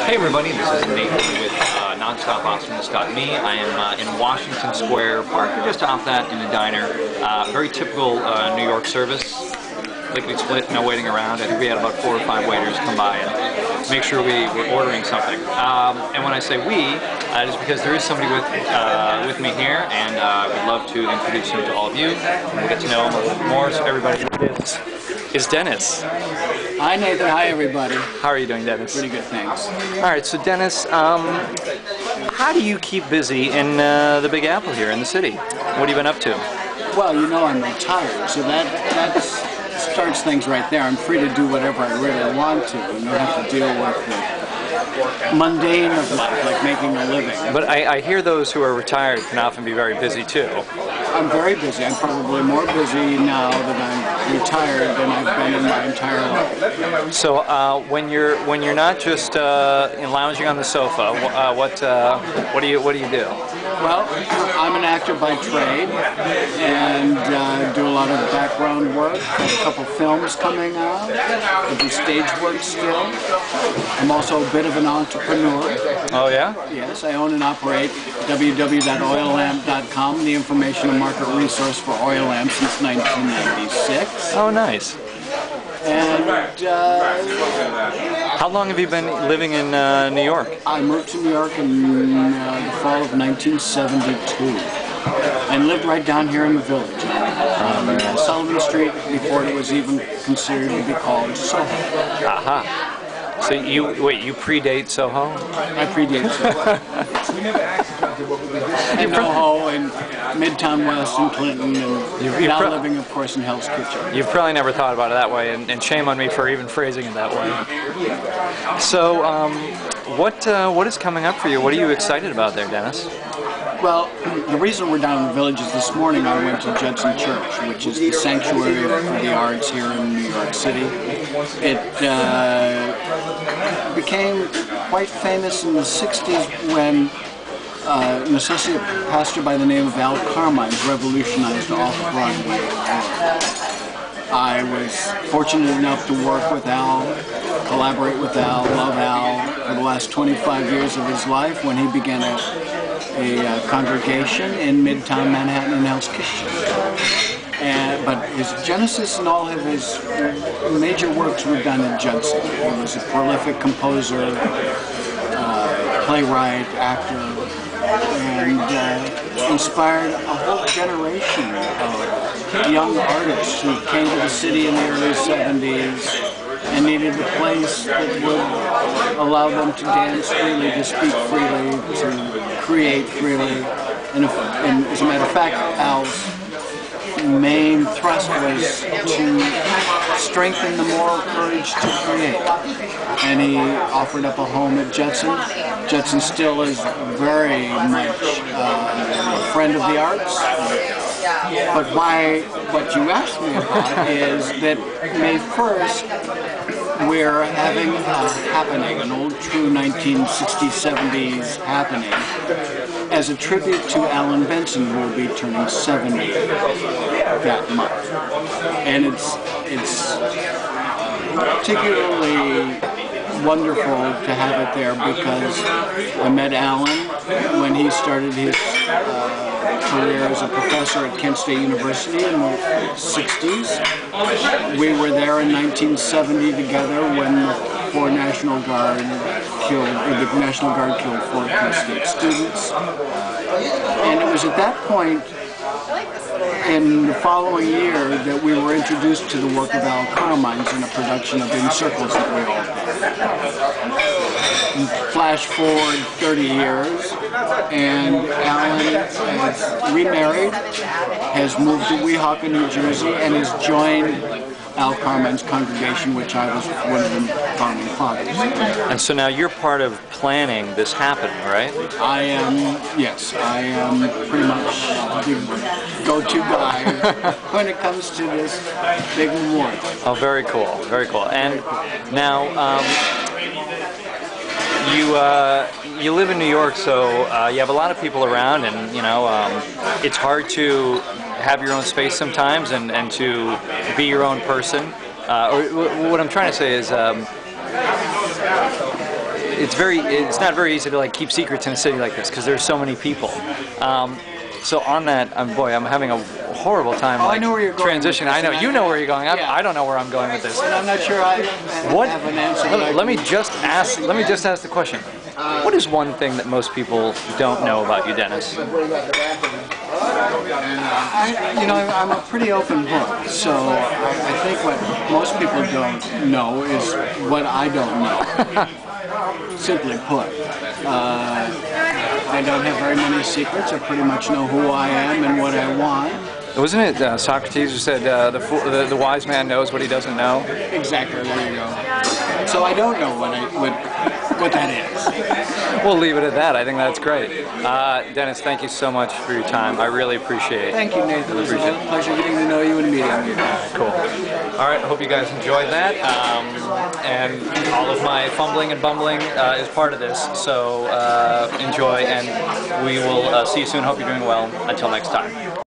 Hey everybody, this is Nathan with Nonstop Awesomeness.me. I am in Washington Square, parked just off that in a diner. Very typical New York service. Lickety split, no waiting around. I think we had about 4 or 5 waiters come by and make sure we were ordering something. And when I say we, it is because there is somebody with me here, and I would love to introduce him to all of you. And we'll get to know him a little bit more, so everybody is Dennis. Hi Nathan, hi everybody. How are you doing, Dennis? Pretty good, thanks. Alright, so Dennis, how do you keep busy in the Big Apple here in the city? What have you been up to? Well, you know I'm retired, so that starts things right there. I'm free to do whatever I really want to and don't have to deal with the mundane of life, like making a living. But I hear those who are retired can often be very busy too. I'm very busy. I'm probably more busy now that I'm retired than I've been in my entire life. So when you're not just lounging on the sofa, what do you do? Well, I'm an actor by trade and do a lot of background work. I have a couple films coming out. I do stage work still. I'm also a bit of an entrepreneur. Oh yeah? Yes, I own and operate www.oillamp.com, the information and market resource for oil lamps since 1996. Oh, nice. And how long have you been living in New York? I moved to New York in the fall of 1972 and lived right down here in the village on Sullivan Street before it was even considered to be called Soho. Aha. So you predate Soho? I predate Soho. And Soho and Midtown West and Clinton, and now living, of course, in Hell's Kitchen. You've probably never thought about it that way, and shame on me for even phrasing it that way. So, what is coming up for you? What are you excited about there, Dennis? Well, the reason we're down in the village is this morning I went to Judson Church, which is the sanctuary for the arts here in New York City. It became quite famous in the 60s when an associate pastor by the name of Al Carmine revolutionized off-Broadway. I was fortunate enough to work with Al, collaborate with Al, love Al for the last 25 years of his life when he began a congregation in Midtown Manhattan in Hell's Kitchen. But his genesis and all of his major works were done in Judson. He was a prolific composer, playwright, actor, and inspired a whole generation of young artists who came to the city in the early 70s and needed a place that would allow them to dance freely, to speak freely, to create freely. And as a matter of fact, Al's main thrust was to strengthen the moral courage to create. And he offered up a home at Judson. Judson still is very much a friend of the arts. But what you asked me about is that May 1st, we're having a happening, an old true 1960s, 70s happening, as a tribute to Alan Benson, who will be turning 70 that month. And it's particularly wonderful to have it there because I met Alan when he started his career as a professor at Kent State University in the 60s. We were there in 1970 together when the National Guard killed 4 Kent State students. And it was at that point in the following year that we were introduced to the work of Al Carmine's in a production of In Circles that we all did. Flash forward 30 years, and Alan has remarried, has moved to Weehawken, New Jersey, and has joined Al Carmine's congregation, which I was one of the founding fathers. And so now you're part of planning this happening, right? I am, yes, I am pretty much the go-to guy when it comes to this big memorial. Oh, very cool, very cool. And now, you live in New York, so you have a lot of people around, and it's hard to have your own space sometimes and to be your own person. Or what I'm trying to say is it's not very easy to like keep secrets in a city like this because there's so many people. So on that, boy, I'm having a horrible time like I know where you're going transitioning. I know you know where you're going. I don't know where I'm going with this. And I'm not sure I What? have an answer. Let me just ask. Let me just ask the question. What is one thing that most people don't know about you, Dennis? I'm a pretty open book, so I think what most people don't know is what I don't know. Simply put. I don't have very many secrets. I pretty much know who I am and what I want. Wasn't it Socrates who said the wise man knows what he doesn't know? Exactly, there you go. So I don't know what that is. We'll leave it at that. I think that's great. Dennis, thank you so much for your time. I really appreciate it. Thank you, Nathan. It was a pleasure getting to know you and meeting you. Cool. All right, I hope you guys enjoyed that. And all of my fumbling and bumbling is part of this. So enjoy, and we will see you soon. Hope you're doing well. Until next time.